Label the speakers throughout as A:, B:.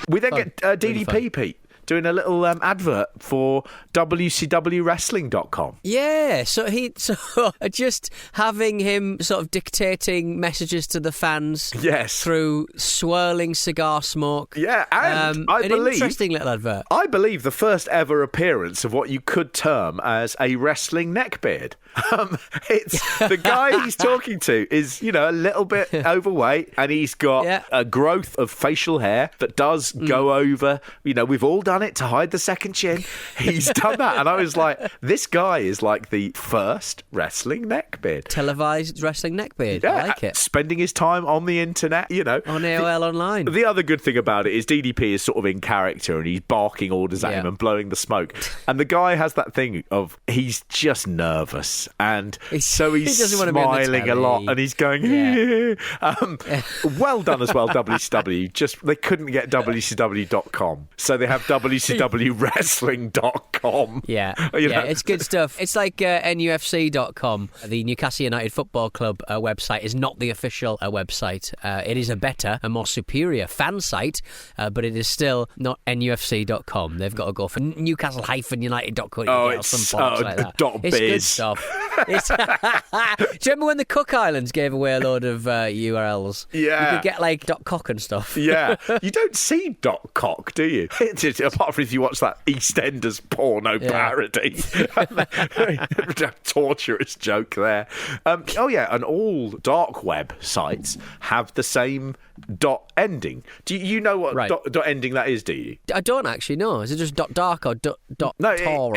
A: We then get DDP,
B: really
A: Pete, doing a little advert for WCWWrestling.com.
B: Yeah, so just having him sort of dictating messages to the fans through swirling cigar smoke.
A: Yeah, and I believe...
B: interesting little advert.
A: I believe the first ever appearance of what you could term as a wrestling neckbeard. It's the guy he's talking to is, a little bit overweight, and he's got a growth of facial hair that does go over. We've all done it to hide the second chin. He's done that, and I was like, this guy is like the first wrestling neckbeard.
B: Televised wrestling neckbeard.
A: Yeah,
B: I like it.
A: Spending his time on the internet,
B: On AOL Online.
A: The other good thing about it is DDP is sort of in character, and he's barking orders at him and blowing the smoke. And the guy has that thing of he's just nervous. And so he's smiling a lot, and he's going, well done as well, WCW. Just they couldn't get WCW.com, so they have WCWWrestling.com.
B: Yeah, it's good stuff. It's like NUFC.com. The Newcastle United Football Club website is not the official website. It is a better, a more superior fan site, but it is still not NUFC.com. They've got to go for Newcastle-United.co.uk or some box like that.
A: It's
B: good stuff. Do you remember when the Cook Islands gave away a load of URLs?
A: Yeah.
B: You could get like .cock and stuff.
A: Yeah. You don't see .cock, do you? Apart from if you watch that EastEnders porno parody. Torturous joke there. And all dark web sites have the same ending. Do you know what dot ending that is, do you?
B: I don't actually know. Is it just .dark or .tor or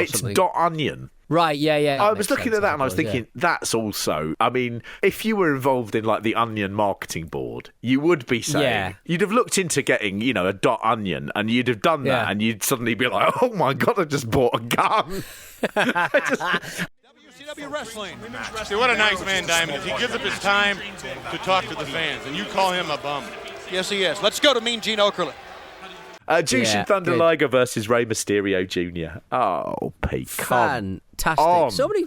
B: something?
A: It's .onion.
B: Right, yeah.
A: I was looking at that and I was thinking, that's also... I mean, if you were involved in, like, the Onion marketing board, you would be saying... You'd have looked into getting, a .onion, and you'd have done that, and you'd suddenly be like, oh, my God, I just bought a gun.
C: WCW Wrestling. See, what a nice man Diamond is. He gives up his time to talk to the fans, and you call him a bum. Yes, he is. Let's go to Mean Gene Okerlund.
A: Jushin Thunder Liger versus Rey Mysterio Jr. Oh, Pete,
B: fantastic! So many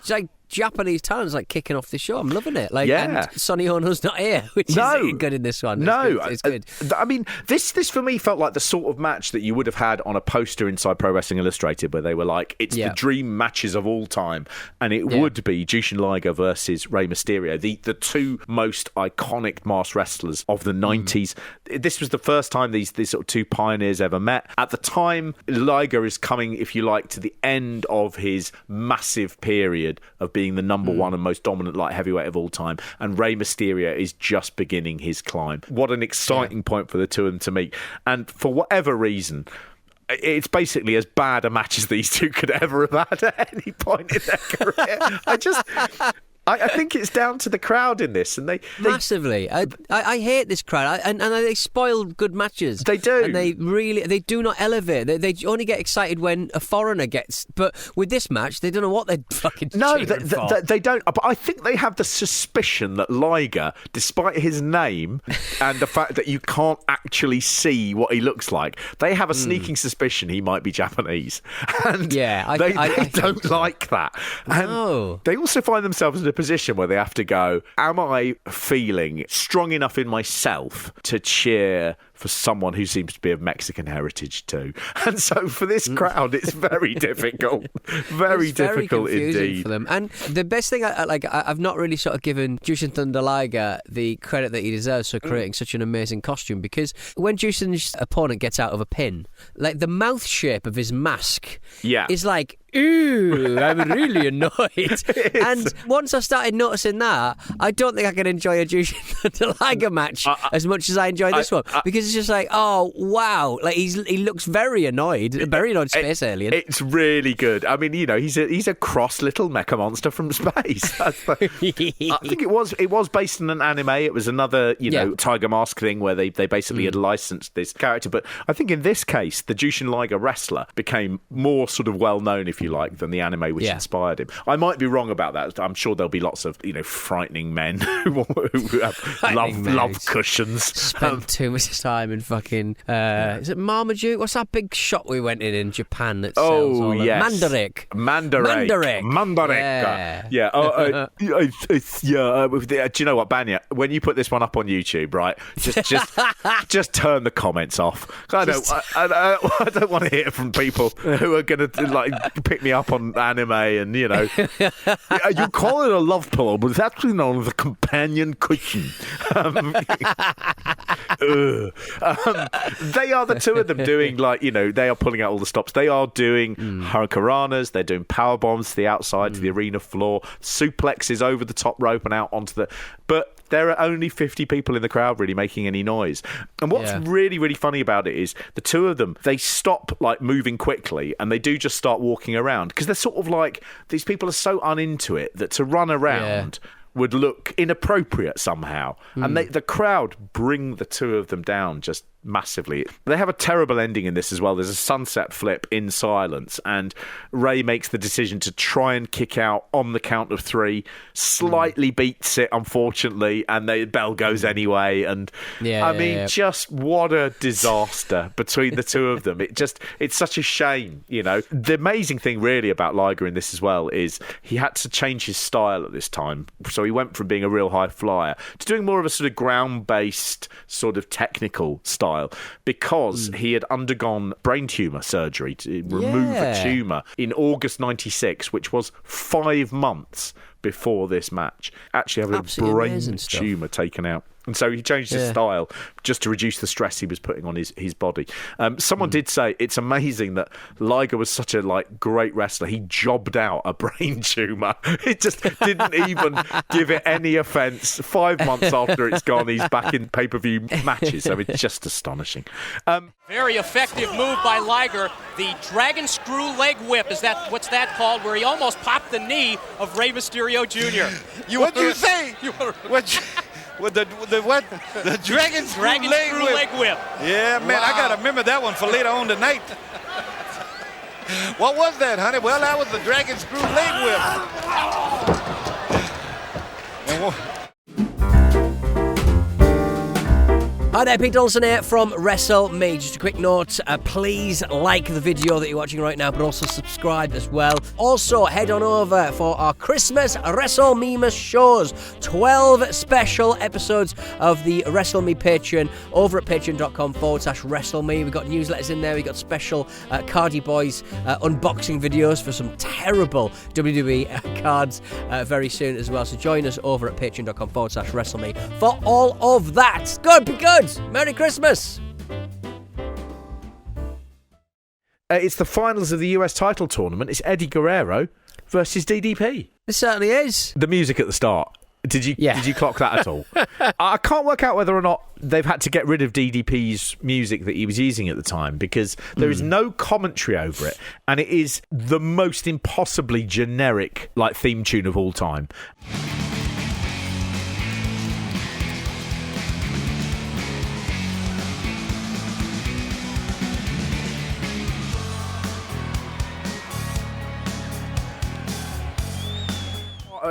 B: Japanese talents kicking off the show. I'm loving it. And Sonny Ono's not here, which is good in this one. It's good.
A: I mean, this for me felt like the sort of match that you would have had on a poster inside Pro Wrestling Illustrated, where they were like, it's the dream matches of all time, and it would be Jushin Liger versus Rey Mysterio, the two most iconic masked wrestlers of the 90s. This was the first time these sort of two pioneers ever met. At the time, Liger is coming, if you like, to the end of his massive period of being the number one and most dominant light heavyweight of all time, and Rey Mysterio is just beginning his climb. What an exciting point for the two of them to meet. And for whatever reason, it's basically as bad a match as these two could ever have had at any point in their career. I think it's down to the crowd in this, and they
B: massively. I hate this crowd, and they spoil good matches.
A: They do,
B: and they do not elevate. They only get excited when a foreigner gets. But with this match, they don't know what they're fucking.
A: No, they don't. But I think they have the suspicion that Liger, despite his name and the fact that you can't actually see what he looks like, they have a sneaking suspicion he might be Japanese, and they don't like that. And they also find themselves in a position where they have to go, am I feeling strong enough in myself to cheer for someone who seems to be of Mexican heritage too? And so for this crowd, it's very difficult. Very difficult indeed
B: for them. And the best thing I've not really sort of given Jushin Thunder Liger the credit that he deserves for creating such an amazing costume, because when Jushin's opponent gets out of a pin, like the mouth shape of his mask is like, ooh, I'm really annoyed. And once I started noticing that, I don't think I can enjoy a Jushin Thunder Liger match as much as I enjoy this one, because it's just like, oh wow, like he looks very annoyed space alien.
A: It's really good. I mean, he's a cross little mecha monster from space. I think it was based on an anime. It was another Tiger Mask thing where they basically had licensed this character. But I think in this case, the Jushin Liger wrestler became more sort of well known, if you like, than the anime which inspired him. I might be wrong about that. I'm sure there'll be lots of frightening men who have love cushions.
B: Spent too much time time in fucking, is it Marmaduke? What's that big shop we went in Japan that sells all the...
A: yes.
B: Mandarake.
A: Yeah. Do you know what, Banya? When you put this one up on YouTube, right, just turn the comments off. I don't want to hear from people who are going to like pick me up on anime and, you know, you call it a love pillow, but it's actually known as a companion cushion. They are the two of them doing, like, you know, they are pulling out all the stops. They are doing hurricanranas, they're doing power bombs to the outside, to the arena floor, suplexes over the top rope and out onto the... But there are only 50 people in the crowd really making any noise. And what's really, really funny about it is the two of them, they stop like moving quickly and they do just start walking around because they're sort of like, these people are so uninto it that to run around would look inappropriate somehow. And the crowd bring the two of them down just massively. They have a terrible ending in this as well. There's a sunset flip in silence and Rey makes the decision to try and kick out on the count of 3, slightly beats it unfortunately, and the bell goes anyway, and just what a disaster between the two of them. It's such a shame, you know. The amazing thing really about Liger in this as well is he had to change his style at this time, so he went from being a real high flyer to doing more of a sort of ground-based sort of technical style because he had undergone brain tumour surgery to remove a tumour in August 96, which was 5 months before this match. Actually having a brain tumour taken out. And so he changed his style just to reduce the stress he was putting on his body. Someone did say it's amazing that Liger was such a great wrestler. He jobbed out a brain tumour. It just didn't even give it any offence. 5 months after it's gone, he's back in pay-per-view matches. So it's just astonishing.
D: Very effective move by Liger. The dragon screw leg whip, what's that called? Where he almost popped the knee of Rey Mysterio Jr.
C: What'd you say? With the what? The dragon screw leg whip. Yeah, man, I got to remember that one for later on tonight. What was that, honey? Well, that was the dragon screw leg whip.
B: Hi there, Pete Donaldson here from WrestleMania. Just a quick note, please like the video that you're watching right now, but also subscribe as well. Also, head on over for our Christmas WrestleMania shows. 12 special episodes of the WrestleMania Patreon over at patreon.com/WrestleMania. We've got newsletters in there. We've got special Cardi Boys unboxing videos for some terrible WWE cards very soon as well. So join us over at patreon.com/WrestleMania for all of that. Good, be good. Merry Christmas!
A: It's the finals of the US title tournament. It's Eddie Guerrero versus DDP.
B: It certainly is.
A: The music at the start. Did you clock that at all? I can't work out whether or not they've had to get rid of DDP's music that he was using at the time because there is no commentary over it, and it is the most impossibly generic theme tune of all time.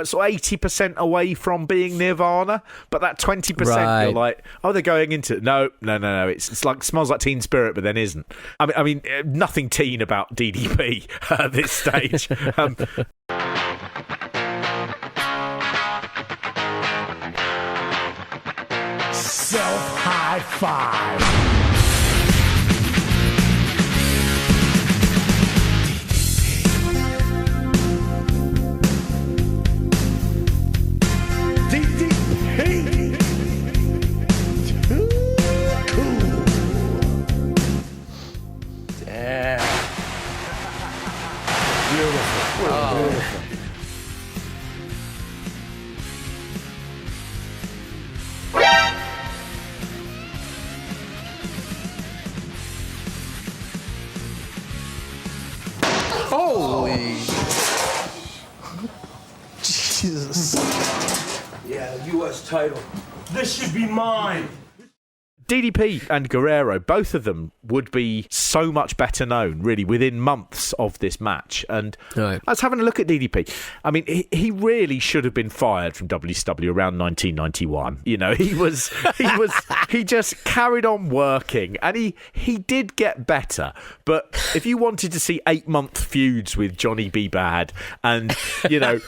A: Sort of 80% away from being Nirvana, but that 20% you're like, they're going into it. No. It's like smells like Teen Spirit, but then isn't. I mean, nothing teen about DDP at this stage.
E: Self high five.
F: Holy Jesus.
G: Yeah, U.S. title. This should be mine.
A: DDP and Guerrero, both of them would be so much better known, really, within months of this match. And I was having a look at DDP. I mean, he really should have been fired from WCW around 1991. You know, he just carried on working, and he did get better. But if you wanted to see 8-month feuds with Johnny B. Bad and, you know,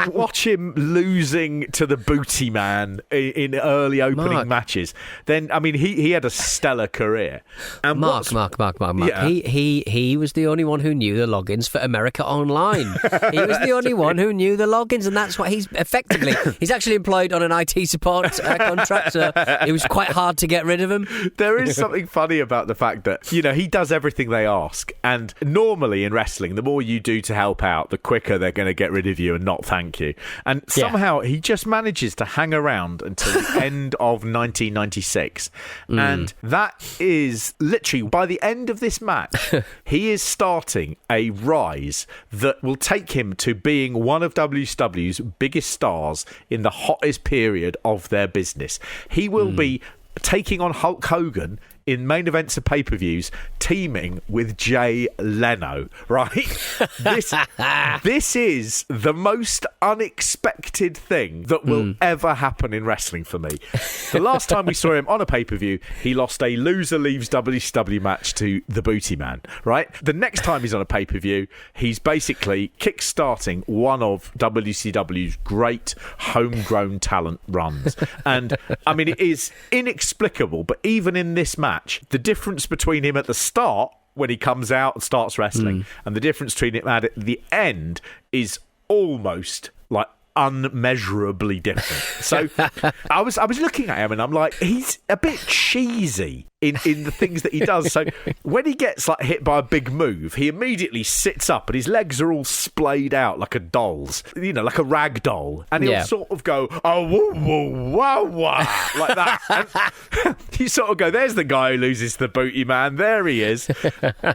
A: watch him losing to the Booty Man in early opening matches, then, I mean, he had a stellar career. And
B: Mark.
A: Yeah.
B: He was the only one who knew the logins for America Online. He was the only one who knew the logins, and that's why he's actually employed on an IT support contract, so it was quite hard to get rid of him.
A: There is something funny about the fact that, you know, he does everything they ask, and normally in wrestling, the more you do to help out, the quicker they're going to get rid of you and not thank you. And somehow he just manages to hang around until the end of 1996. And that is literally, by the end of this match, he is starting a rise that will take him to being one of WCW's biggest stars in the hottest period of their business. He will be taking on Hulk Hogan in main events of pay-per-views, teaming with Jay Leno, right? This is the most unexpected thing that will ever happen in wrestling for me. The last time we saw him on a pay-per-view, he lost a loser leaves WCW match to the Booty Man, right? The next time he's on a pay-per-view, he's basically kick-starting one of WCW's great homegrown talent runs. And, I mean, it is inexplicable, but even in this match, the difference between him at the start, when he comes out and starts wrestling, and the difference between him at the end is almost like unmeasurably different. So I was looking at him and I'm like, he's a bit cheesy in the things that he does. So when he gets like hit by a big move, he immediately sits up and his legs are all splayed out like a doll's, you know, like a rag doll, and he'll sort of go, oh, woo, woo, wah, wah, like that. And you sort of go, there's the guy who loses to the Booty Man, there he is.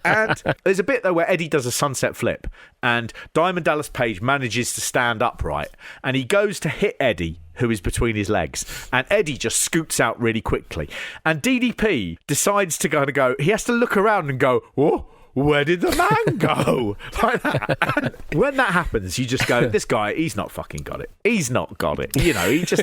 A: And there's a bit though where Eddie does a sunset flip and Diamond Dallas Page manages to stand upright, and he goes to hit Eddie, who is between his legs, and Eddie just scoots out really quickly, and DDP decides to go, he has to look around and go, whoa, where did the man go? Like that. And when that happens, you just go, this guy, he's not fucking got it. He's not got it. You know, he just,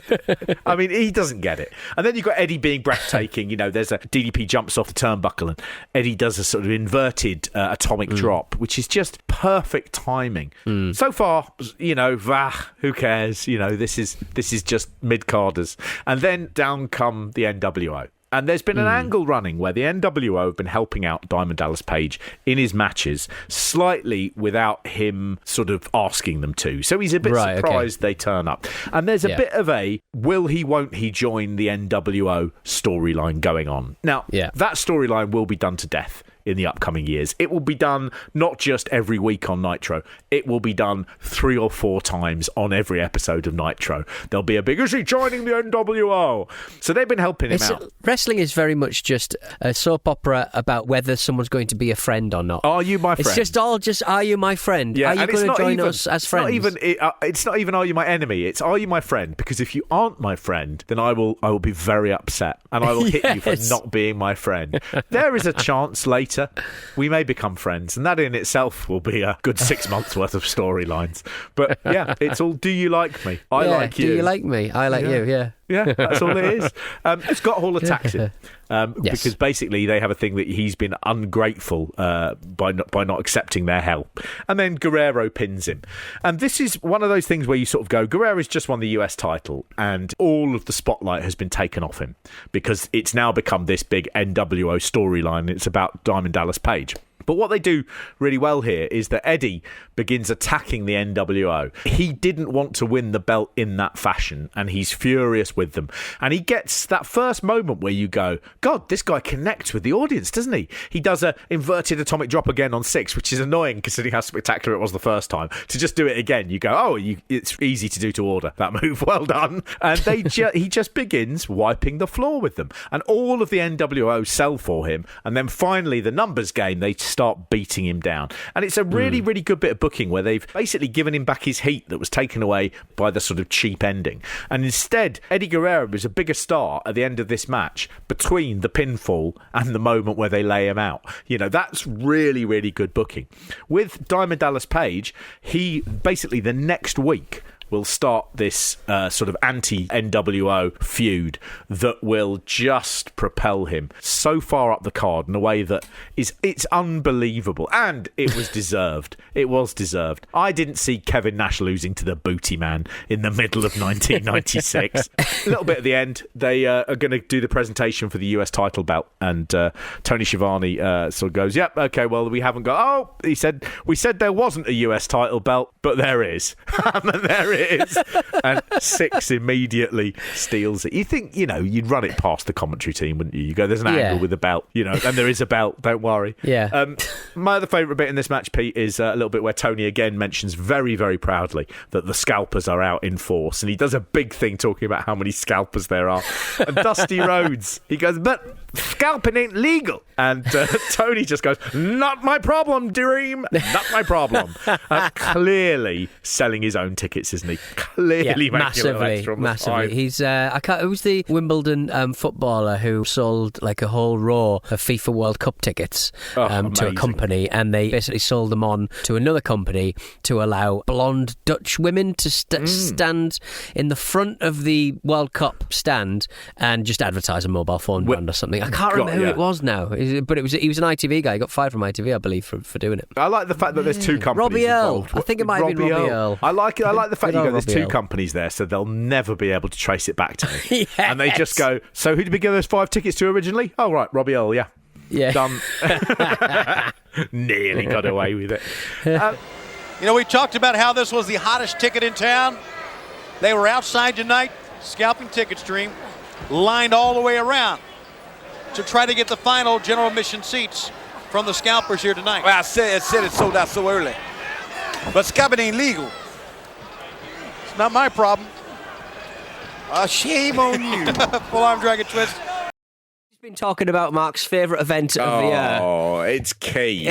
A: I mean, he doesn't get it. And then you've got Eddie being breathtaking. You know, there's a DDP jumps off the turnbuckle and Eddie does a sort of inverted atomic drop, which is just perfect timing. So far, you know, who cares? You know, this is just mid-carders. And then down come the NWO. And there's been an angle running where the NWO have been helping out Diamond Dallas Page in his matches slightly without him sort of asking them to. So he's a bit surprised they turn up. And there's a bit of a will he, won't he join the NWO storyline going on. Now, that storyline will be done to death in the upcoming years. It will be done not just every week on Nitro. It will be done 3 or 4 times on every episode of Nitro. There'll be a big, is he joining the NWO? So they've been helping him out.
B: Wrestling is very much just a soap opera about whether someone's going to be a friend or not.
A: Are you my friend?
B: It's just are you my friend?
A: Yeah,
B: are you going to join us as friends?
A: It's not even are you my enemy? It's are you my friend? Because if you aren't my friend, then I will be very upset and I will hit you for not being my friend. There is a chance later we may become friends, and that in itself will be a good 6 months worth of storylines. But yeah, it's all do you like me? I like you.
B: Do you like me? I like you, yeah.
A: Yeah, that's all it is. Scott Hall attacks him because basically they have a thing that he's been ungrateful by not accepting their help. And then Guerrero pins him. And this is one of those things where you sort of go, Guerrero's just won the US title and all of the spotlight has been taken off him because it's now become this big NWO storyline. It's about Diamond Dallas Page. But what they do really well here is that Eddie begins attacking the NWO. He didn't want to win the belt in that fashion, and he's furious with them. And he gets that first moment where you go, God, this guy connects with the audience, doesn't he? He does a inverted atomic drop again on 6, which is annoying considering how spectacular it was the first time. To just do it again, you go, oh, it's easy to do to order that move. Well done. And he just begins wiping the floor with them. And all of the NWO sell for him. And then finally, the numbers game, they start beating him down. And it's a really, really good bit of booking where they've basically given him back his heat that was taken away by the sort of cheap ending. And instead, Eddie Guerrero is a bigger star at the end of this match between the pinfall and the moment where they lay him out. That's really, really good booking. With Diamond Dallas Page, he basically the next week will start this sort of anti-NWO feud that will just propel him so far up the card in a way that it's unbelievable. And it was deserved. It was deserved. I didn't see Kevin Nash losing to the Booty Man in the middle of 1996. A little bit at the end, they are going to do the presentation for the US title belt, and Tony Schiavone sort of goes, yep, okay, well, we haven't got... we said there wasn't a US title belt, but there is. And there is. And Six immediotely steals it. You think, you'd run it past the commentary team, wouldn't you? You go, there's an angle with a belt, and there is a belt, don't worry.
B: Yeah.
A: My other favourite bit in this match, Pete, is a little bit where Tony again mentions very, very proudly that the scalpers are out in force, and he does a big thing talking about how many scalpers there are. And Dusty Rhodes, he goes, but scalping ain't legal. And Tony just goes, not my problem, Dream, not my problem. Clearly selling his own tickets, isn't he? Clearly
B: massively. He's who's the Wimbledon footballer who sold like a whole row of FIFA World Cup tickets to a company, and they basically sold them on to another company to allow blonde Dutch women to stand in the front of the World Cup stand and just advertise a mobile phone brand or something. I can't remember who it was now, but he was an ITV guy. He got fired from ITV, I believe, for doing it.
A: I like the fact that there's two companies
B: Robbie
A: involved.
B: I think it might have been Robbie Earl.
A: I like the fact there's two companies there, so they'll never be able to trace it back to me.
B: Yes.
A: And they just go, so who did we give those 5 tickets to originally? Oh, right, Robbie Earl, yeah. Done. Nearly got away with it.
C: We talked about how this was the hottest ticket in town. They were outside tonight, scalping tickets, Dream, lined all the way around to try to get the final general admission seats from the scalpers here tonight.
G: Well, I said it sold out so early. But scalping ain't legal.
C: It's not my problem.
G: Shame on you.
C: Full arm dragon twist.
B: He's been talking about Mark's favourite event of the year.
A: Oh, it's key.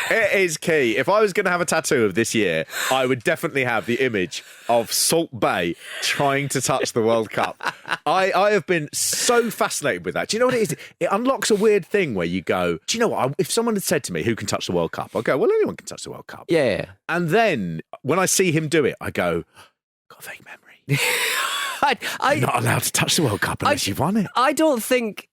A: It is key. If I was going to have a tattoo of this year, I would definitely have the image of Salt Bae trying to touch the World Cup. I have been so fascinated with that. Do you know what it is? It unlocks a weird thing where you go, do you know what? If someone had said to me, who can touch the World Cup? I'll go, well, anyone can touch the World Cup.
B: Yeah.
A: And then when I see him do it, I go, got a vague memory. You're not allowed to touch the World Cup unless you've won it.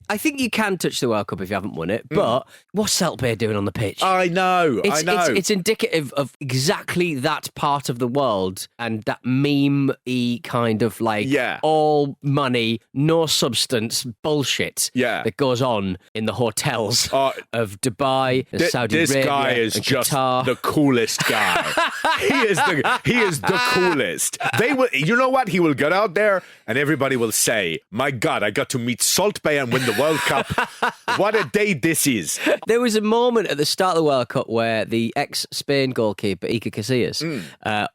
B: I think you can touch the World Cup if you haven't won it, but what's Salt Bae doing on the pitch?
A: I know.
B: It's indicative of exactly that part of the world and that meme-y kind of all money, no substance bullshit that goes on in the hotels of Dubai and Saudi Arabia.
A: This guy is just the coolest guy. He is the coolest. You know what? He will get out there and everybody will say, my God, I got to meet Salt Bae and win the World Cup. What a day this is.
B: There was a moment at the start of the World Cup where the ex-Spain goalkeeper, Iker Casillas,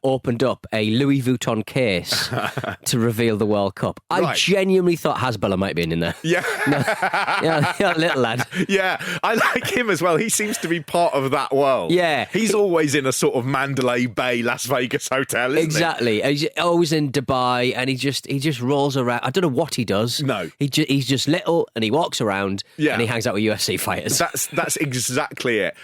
B: opened up a Louis Vuitton case to reveal the World Cup. I genuinely thought Hasbulla might be in there.
A: Yeah.
B: Little lad.
A: Yeah, I like him as well. He seems to be part of that world.
B: Yeah.
A: He's always in a sort of Mandalay Bay, Las Vegas hotel, isn't he?
B: Exactly. He's always in Dubai and he just rolls around. I don't know what he does.
A: No.
B: He's just little and he walks around and he hangs out with UFC fighters.
A: That's exactly it.